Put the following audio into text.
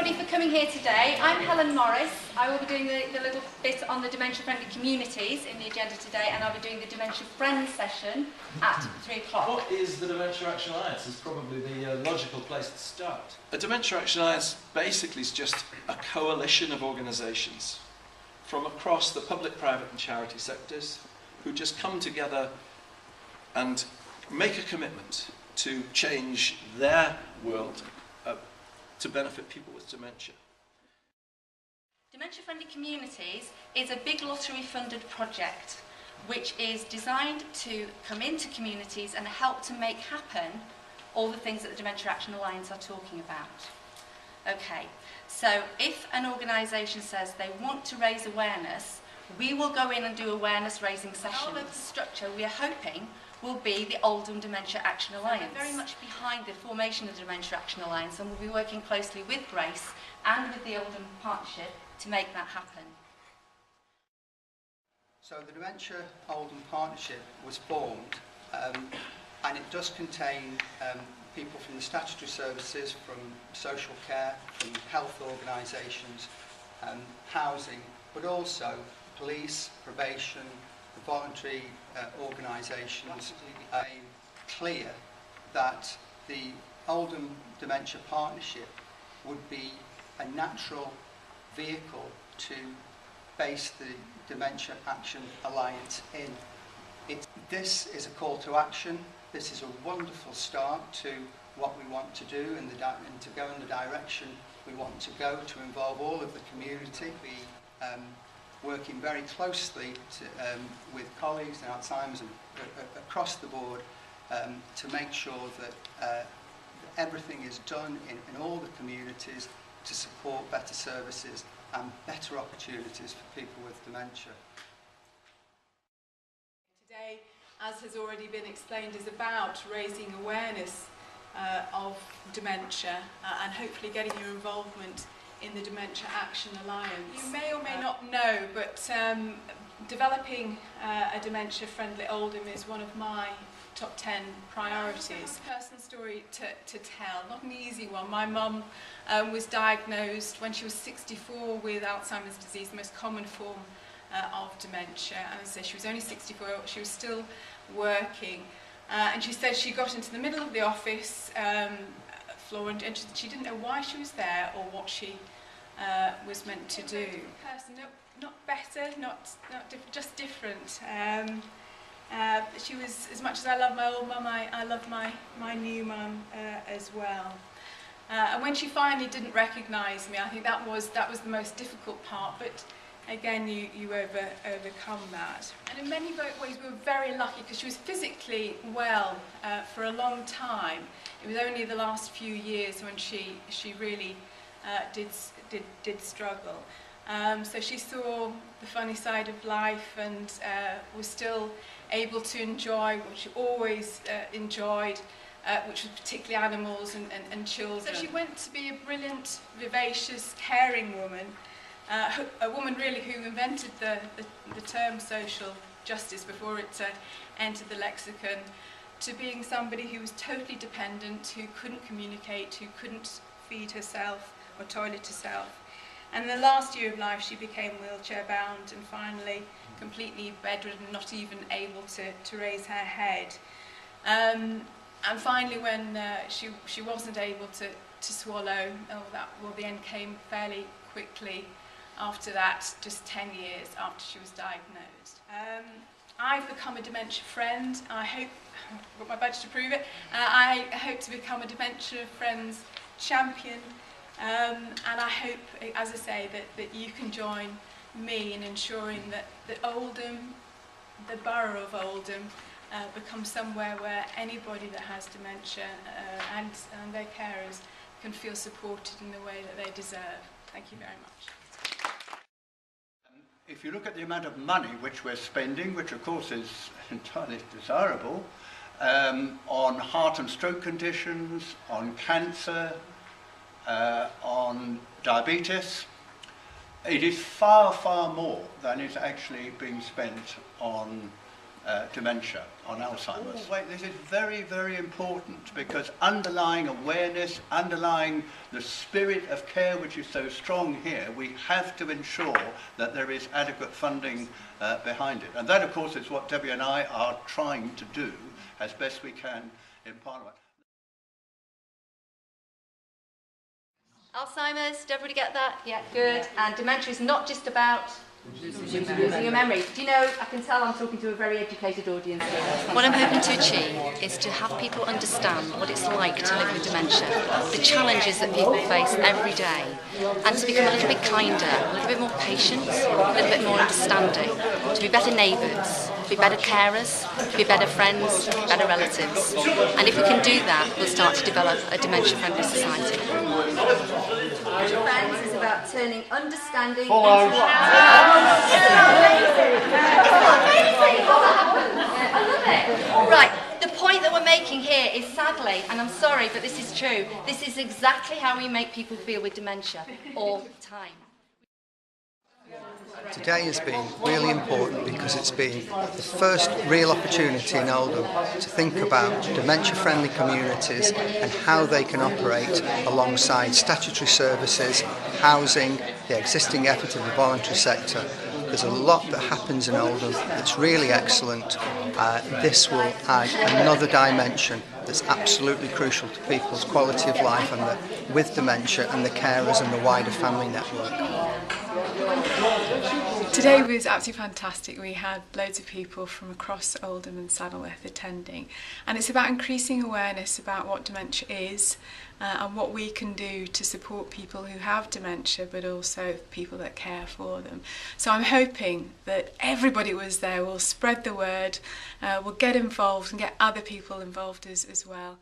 everybody for coming here today. I'm Helen Morris. I will be doing the little bit on the dementia-friendly communities in the agenda today, and I'll be doing the Dementia Friends session at 3 o'clock. What is the Dementia Action Alliance? Is probably the logical place to start. A Dementia Action Alliance basically is just a coalition of organisations from across the public, private and charity sectors who just come together and make a commitment to change their world to benefit people with dementia. Dementia-friendly communities is a big lottery-funded project which is designed to come into communities and help to make happen all the things that the Dementia Action Alliance are talking about. Okay, so if an organisation says they want to raise awareness, we will go in and do awareness-raising sessions. All of the structure we are hoping will be the Oldham Dementia Action Alliance. We're very much behind the formation of the Dementia Action Alliance, and we'll be working closely with Grace and with the Oldham Partnership to make that happen. So the Dementia Oldham Partnership was formed, and it does contain people from the statutory services, from social care, from health organisations, housing, but also police, probation, the voluntary organisations. Clear that the Oldham Dementia Partnership would be a natural vehicle to base the Dementia Action Alliance in. This is a call to action. This is a wonderful start to what we want to do and to go in the direction we want to go, to involve all of the community. We working very closely with colleagues in Alzheimer's and across the board to make sure that everything is done in all the communities to support better services and better opportunities for people with dementia. Today, as has already been explained, is about raising awareness of dementia and hopefully getting your involvement in the Dementia Action Alliance. You may or may not know, but developing a dementia-friendly Oldham is one of my top 10 priorities. Personal story to tell, not an easy one. My mum was diagnosed when she was 64 with Alzheimer's disease, the most common form of dementia. And as I say, she was only 64, she was still working. And she said she got into the middle of the office floor and she didn't know why she was there or what she was meant to do. Person, not better, not just different. She was, as much as I love my old mum, I love my new mum as well. And when she finally didn't recognise me, I think that was the most difficult part. But again, you overcome that. And in many ways, we were very lucky because she was physically well for a long time. It was only the last few years when she really did struggle. So she saw the funny side of life and was still able to enjoy what she always enjoyed, which was particularly animals and children. So she went to be a brilliant, vivacious, caring woman, a woman really who invented the term social justice before it entered the lexicon, to being somebody who was totally dependent, who couldn't communicate, who couldn't feed herself or toilet herself. And in the last year of life she became wheelchair bound and finally completely bedridden, not even able to raise her head. And finally when she wasn't able to swallow, the end came fairly quickly after that, just 10 years after she was diagnosed. I've become a dementia friend. I hope, I've got my badge to prove it, I hope to become a Dementia Friends champion. And I hope, as I say, that you can join me in ensuring that Oldham, the borough of Oldham, becomes somewhere where anybody that has dementia and their carers can feel supported in the way that they deserve. Thank you very much. If you look at the amount of money which we're spending, which of course is entirely desirable, on heart and stroke conditions, on cancer, on diabetes, it is far, far more than is actually being spent on dementia, on Alzheimer's. This is very, very important, because underlying awareness, underlying the spirit of care which is so strong here, we have to ensure that there is adequate funding behind it. And that, of course, is what Debbie and I are trying to do as best we can in Parliament. Alzheimer's, did everybody get that? Yeah, good. And dementia is not just about losing your memory. Do you know, I can tell I'm talking to a very educated audience here. What I'm hoping to achieve is to have people understand what it's like to live with dementia, the challenges that people face every day, and to become a little bit kinder, a little bit more patient, a little bit more understanding, to be better neighbours, to be better carers, to be better friends, better relatives. And if we can do that, we'll start to develop a dementia-friendly society. Friends is about turning understanding into Right, the point that we're making here is, sadly, and I'm sorry, but this is true, this is exactly how we make people feel with dementia all the time. Today has been really important because it's been the first real opportunity in Oldham to think about dementia-friendly communities and how they can operate alongside statutory services, housing, the existing effort of the voluntary sector. There's a lot that happens in Oldham that's really excellent. This will add another dimension that's absolutely crucial to people's quality of life and with dementia and the carers and the wider family network. Today was absolutely fantastic. We had loads of people from across Oldham and Saddleworth attending, and it's about increasing awareness about what dementia is and what we can do to support people who have dementia, but also people that care for them. So I'm hoping that everybody was there will spread the word, will get involved and get other people involved as well.